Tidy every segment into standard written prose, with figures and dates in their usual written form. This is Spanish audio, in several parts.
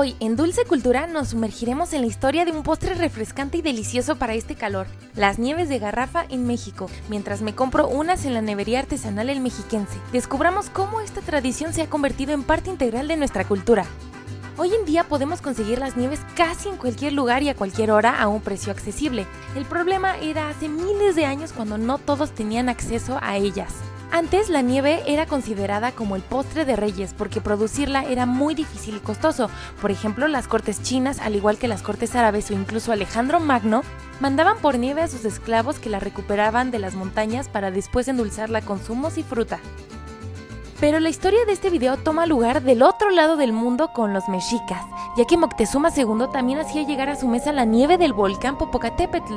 Hoy, en Dulce Cultura, nos sumergiremos en la historia de un postre refrescante y delicioso para este calor, las nieves de garrafa en México, mientras me compro unas en la nevería artesanal El Mexiquense. Descubramos cómo esta tradición se ha convertido en parte integral de nuestra cultura. Hoy en día podemos conseguir las nieves casi en cualquier lugar y a cualquier hora a un precio accesible. El problema era hace miles de años cuando no todos tenían acceso a ellas. Antes la nieve era considerada como el postre de reyes porque producirla era muy difícil y costoso. Por ejemplo, las cortes chinas, al igual que las cortes árabes o incluso Alejandro Magno, mandaban por nieve a sus esclavos que la recuperaban de las montañas para después endulzarla con zumos y fruta. Pero la historia de este video toma lugar del otro lado del mundo con los mexicas, ya que Moctezuma II también hacía llegar a su mesa la nieve del volcán Popocatépetl.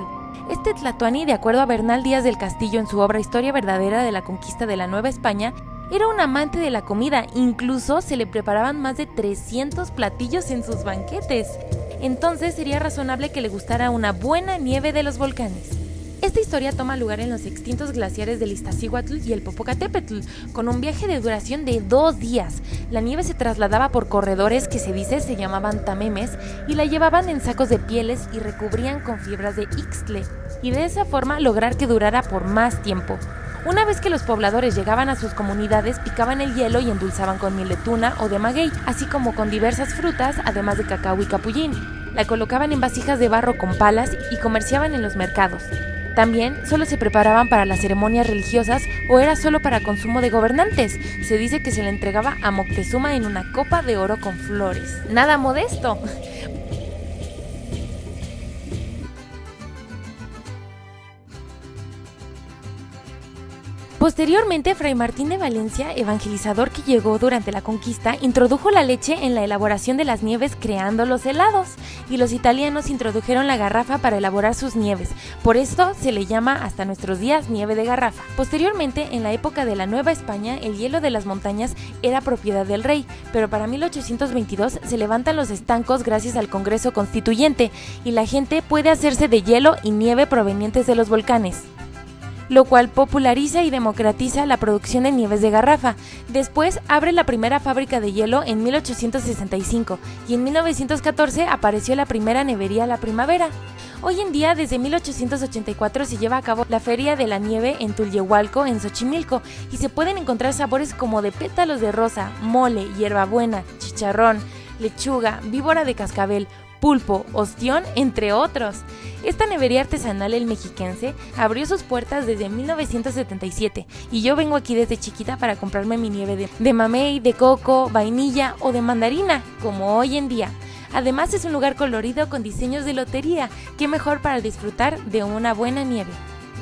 Este tlatoani, de acuerdo a Bernal Díaz del Castillo en su obra Historia verdadera de la conquista de la Nueva España, era un amante de la comida, incluso se le preparaban más de 300 platillos en sus banquetes. Entonces sería razonable que le gustara una buena nieve de los volcanes. Esta historia toma lugar en los extintos glaciares del Iztaccíhuatl y el Popocatépetl, con un viaje de duración de 2 días. La nieve se trasladaba por corredores que se llamaban tamemes y la llevaban en sacos de pieles y recubrían con fibras de ixtle, y de esa forma lograr que durara por más tiempo. Una vez que los pobladores llegaban a sus comunidades, picaban el hielo y endulzaban con miel de tuna o de maguey, así como con diversas frutas, además de cacao y capullín. La colocaban en vasijas de barro con palas y comerciaban en los mercados. También solo se preparaban para las ceremonias religiosas o era solo para consumo de gobernantes. Se dice que se le entregaba a Moctezuma en una copa de oro con flores. ¡Nada modesto! Posteriormente, Fray Martín de Valencia, evangelizador que llegó durante la conquista, introdujo la leche en la elaboración de las nieves creando los helados, y los italianos introdujeron la garrafa para elaborar sus nieves. Por esto se le llama hasta nuestros días nieve de garrafa. Posteriormente, en la época de la Nueva España, el hielo de las montañas era propiedad del rey, pero para 1822 se levantan los estancos gracias al Congreso Constituyente, y la gente puede hacerse de hielo y nieve provenientes de los volcanes, lo cual populariza y democratiza la producción de nieves de garrafa. Después abre la primera fábrica de hielo en 1865 y en 1914 apareció la primera nevería La Primavera. Hoy en día, desde 1884 se lleva a cabo la Feria de la Nieve en Tulyehualco, en Xochimilco, y se pueden encontrar sabores como de pétalos de rosa, mole, hierbabuena, chicharrón, lechuga, víbora de cascabel, pulpo, ostión, entre otros. Esta nevería artesanal El Mexiquense abrió sus puertas desde 1977 y yo vengo aquí desde chiquita para comprarme mi nieve de mamey, de coco, vainilla o de mandarina, como hoy en día. Además es un lugar colorido con diseños de lotería, qué mejor para disfrutar de una buena nieve.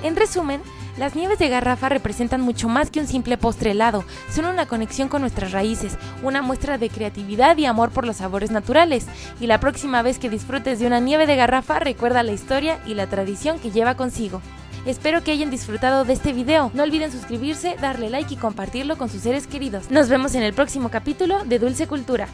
En resumen, las nieves de garrafa representan mucho más que un simple postre helado, son una conexión con nuestras raíces, una muestra de creatividad y amor por los sabores naturales. Y la próxima vez que disfrutes de una nieve de garrafa, recuerda la historia y la tradición que lleva consigo. Espero que hayan disfrutado de este video. No olviden suscribirse, darle like y compartirlo con sus seres queridos. Nos vemos en el próximo capítulo de Dulce Cultura.